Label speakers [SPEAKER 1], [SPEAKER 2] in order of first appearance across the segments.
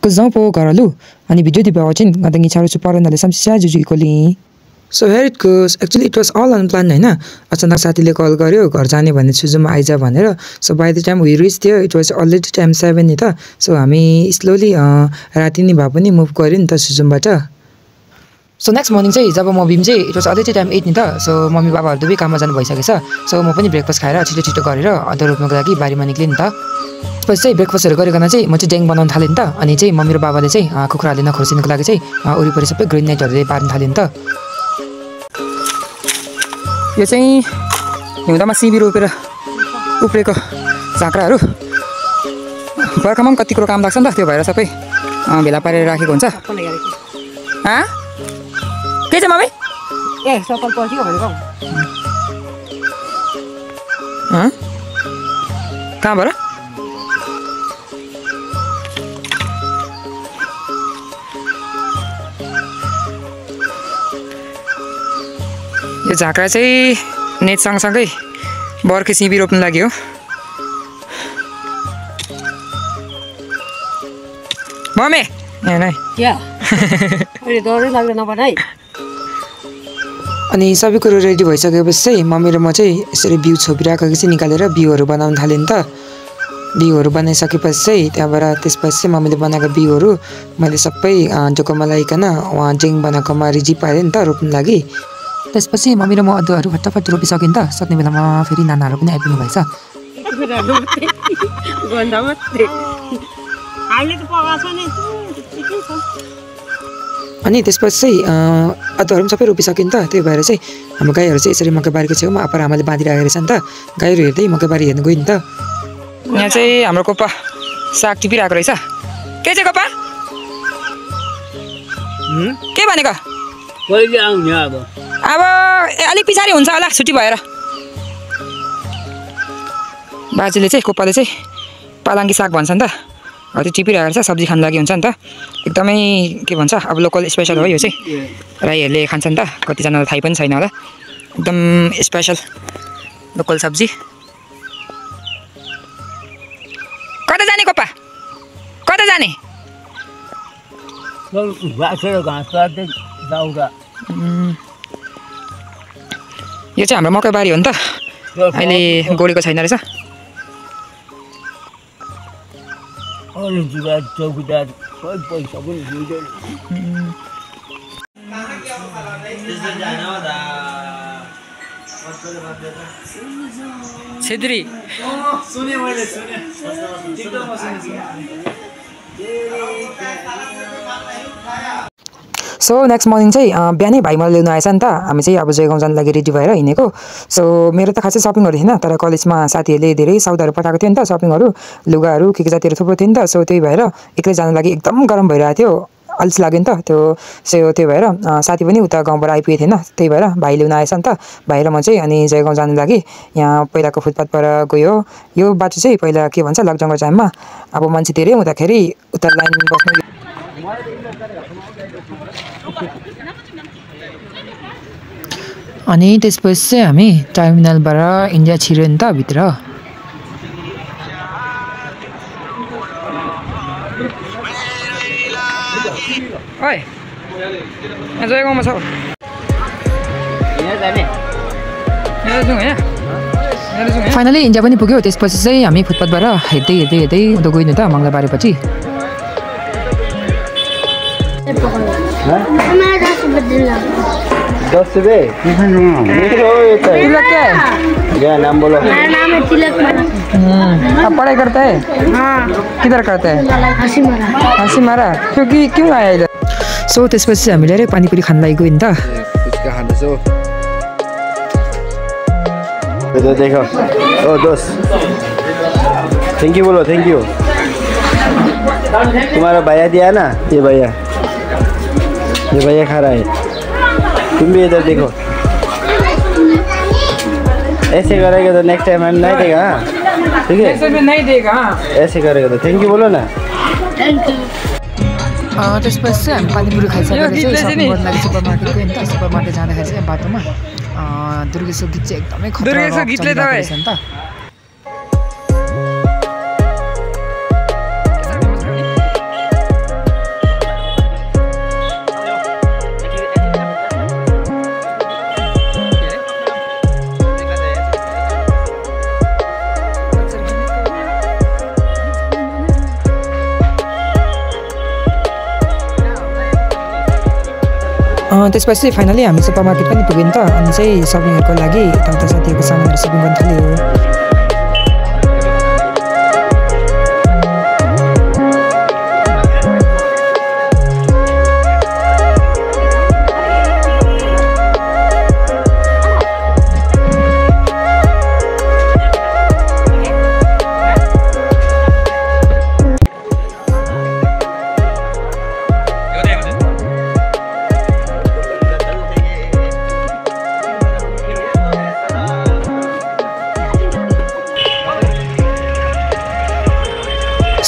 [SPEAKER 1] Kazampo Garalu, and video the Bawachin, Gadangi Charusupa and the Samsia Jujikoli. So here it goes. Actually, it was all unplanned, हैन. अचानक साथीले call गर्यो घर जाने भन्ने सुजुमा आइजा भनेर. So by the time we reached there, it was already time 7 नि त. So हामी slowly राति नि भए पनि मुभ गर्यो नि त सुजुमबाट. So next morning चाहिँ जब म बिम चाहिँ it was already time 8 नि त. So मम्मी बाबाहरु दुवै काममा जानु भइसकेछ. So म पनि ब्रेकफास्ट खाएर छिटो गरेर अदर रोप्नको लागि बारीमा निक्ले नि त. पछि चाहिँ ब्रेकफास्टहरु गरिकन चाहिँ म चाहिँ ड्याङ बनाउन थाले नि त. अनि चाहिँ मम्मी र बाबाले चाहिँ कुखुराले नखोर्सिनको लागि चाहिँ वरिपरि सबै ग्रिन नेटहरुले पार्न थाले नि त. यो चाहिँ हिउँदामा सिबी रोपेर उप्रेको झाँक्राहरु बर्खामा पनि कति कुरो काम लाग्छ नि त. त्यो भएर सबै भेला पारेर राखेको हुन्छ. के छ मम्मी?
[SPEAKER 2] सफल पर्यो भनेको.
[SPEAKER 1] कहाँबाट? यो झाँक्रा चाहिँ नेट सँगसँगै बर्खे सिबी रोप्न लागि हो. मम्मी हैन
[SPEAKER 2] क्या अहिले डरै लाग्दैन बनाइ.
[SPEAKER 1] अनि सबै कुरो रेडी भइसकेपछि चाहिँ मम्मी र म चाहिँ यसरी बिउ छोपिराखेको चाहिँ निकालेर बिउहरु बनाउन थाले नि त. बिउहरु बनाइसकेपछि चाहिँ त्यहाँबाट त्यसपछि चाहिँ मम्मीले बनाएको बिउहरु मैले सबै जोकोमा लगाइकन वहाँ जिङ बनाएकोमा रिजी पारे नि त रोप्न लागि. त्यसपछि मम्मी र म अदुवाहरु फटाफट रोपिसके नि त. सक्ने बेलामा फेरि नानाहरु पनि आइपुग्नु भएछ. अनि त्यसपछि चाहिँ अदुवाहरु पनि सबै रोपिसके नि त. त्यही भएर चाहिँ हाम्रो गाईहरु चाहिँ यसरी मकै बारीको छेउमा आप्पा र आमाले बाँधिराखेको रहेछ नि त. गाईहरु हेर्दै मकै बारी हेर्न गयो नि त. यहाँ चाहिँ हाम्रो कोपा साग टिपिरहेको रहेछ. के चाहिँ कोपा? के भनेको?
[SPEAKER 2] कहिले आउने
[SPEAKER 1] अब अलि पछाडी हुन्छ होला छुट्टी भएर. बाजेले चाहिँ कोपाले चाहिँ पालाङ्गी साग भन्छ नि त. अब त्यो टिपिरहेको छ. सब्जी खान लागि हुन्छ नि त. एकदमै के भन्छ अब लोकल स्पेशल हो यो चाहिँ. राईहरूले खान्छ नि त. कतिजनालाई थाहै पनि छैन होला. एकदम स्पेशल लोकल सब्जी. कता जाने कोपा? कता जाने? यो चाहिँ हाम्रो मकै बारी हो नि त. अहिले गोडेको छैन रहेछ. छेत्री सो नेक्स्ट मर्निङ चाहिँ बिहानै भाइ मलाई ल्याउन आएछ नि त. हामी चाहिँ अब जयगाउँ जान लागि रेडी भएर हिँडेको. सो मेरो त खासै सपिङहरु थिएन. तर कलेजमा साथीहरूले धेरै सौदाहरु पठाएको थियो नि त. सपिङहरु लुगाहरु के जातिहरु थुप्रो थियो नि त. सो त्यही भएर एक्लै जान लागि एकदम गरम भइरहेको थियो. अल्छी लाग्यो नि त त्यो. सो त्यही भएर साथी पनि उता गाउँबाट आइपुगेको थिएन. त्यही भएर भाइ ल्याउन आएछ नि त. भाइ र म चाहिँ अनि जयगाउँ जान लागि यहाँ पहिलाको फुटपाथबाट गयो. यो बाटो चाहिँ पहिला के भन्छ लकजङको टाइममा अब मान्छे धेरै हुँदाखेरि उता लाइन बस्नु. अनि त्यसपछि चाहिँ हामी टर्मिनलबाट इन्डिया छिर्यो नि त भित्र. ओइ यहाँ जयगाउँमा छ. फाइनली इन्डिया पनि पुग्यो. त्यसपछि चाहिँ हामी फुटपाथबाट हेर्दै उता गयो नि त मङ्गलबारेपछि.
[SPEAKER 3] नाम बोलो.
[SPEAKER 4] मेरा नाम है तिलक मारा.
[SPEAKER 1] आप पढ़ाई करते हैं?
[SPEAKER 4] हाँ.
[SPEAKER 1] किधर करते हैं? हाँसी मारा. क्यों आया इधर? सो त्यसपछि हामीले पानीपुरी खान लागि गयो नि त.
[SPEAKER 3] देखो ओ दोस्त थैंक यू बोलो. Thank you. तुम्हारा भैया दिया ना. ये भैया खा रहा है. तुम भी इधर देखो. ऐसे करेगा तो नेक्स्ट टाइम हम नहीं देगा. ठीक है
[SPEAKER 1] ऐसे में नहीं देगा.
[SPEAKER 3] ऐसे करेगा तो थैंक यू बोलो ना.
[SPEAKER 4] Thank you.
[SPEAKER 1] त्यसपछि चाहिँ हामी पानीपुरी खाइसकेर चाहिँ सुपरमार्केट गयो नि त. सुपरमार्केट जाँदाखेरि चाहिँ बाटोमा दुर्गेश्वर गीत चाहिँ एकदमै खतरनाक गीतले रहेछ नि त. त्यसपछि फाइनली हामी सुपर मार्केट पनि पुग्यौँ नि त अनि चाहिँ सपिङहरूको लागि यताउता साथीहरूको सामानहरू सपिङ गर्न थाल्यो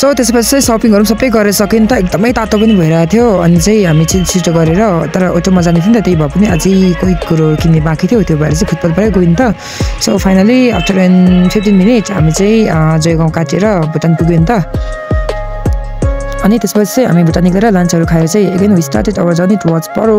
[SPEAKER 1] सो त्यसपछि चाहिँ सपिङहरू सबै गरेर सक्यो नि त एकदमै तातो पनि भइरहेको थियो अनि चाहिँ हामी छिटो गरेर तर अटोमा जाने थियो नि त त्यही भए पनि अझै कोही कुरो किन्ने बाँकी थियो त्यो भएर चाहिँ खुतपतबाटै गयो नि त सो फाइनली आफ्टर 15 मिनट हामी चाहिँ जयगाउँ काटेर भुटान पुग्यो नि त अनि त्यसपछि चाहिँ हामी भुटान निक्लेर लन्चहरू खाएर चाहिँ again we started our journey towards Paro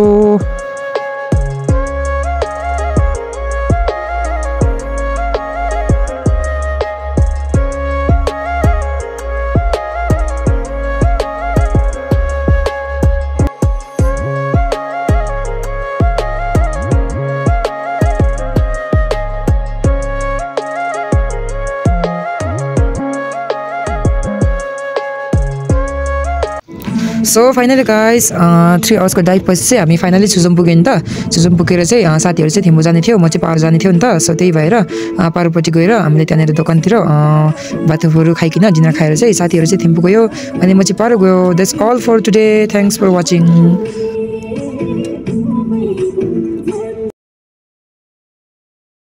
[SPEAKER 1] so finally guys 3 आवर्सको ड्राइभ पछि चाहिँ हामी फाइनली सुजुम पुग्यौँ नि त सुजुम पुगेर चाहिँ साथीहरू चाहिँ थिम्पू जाने थियो म चाहिँ पारो जाने थियो नि त सो त्यही भएर पारोपट्टि गएर हामीले त्यहाँनिर दोकानतिर भातुहरू खाइकन डिनर खाएर चाहिँ साथीहरू चाहिँ थिम्पू गयो अनि म चाहिँ पारो गयो that's all for today thanks for watching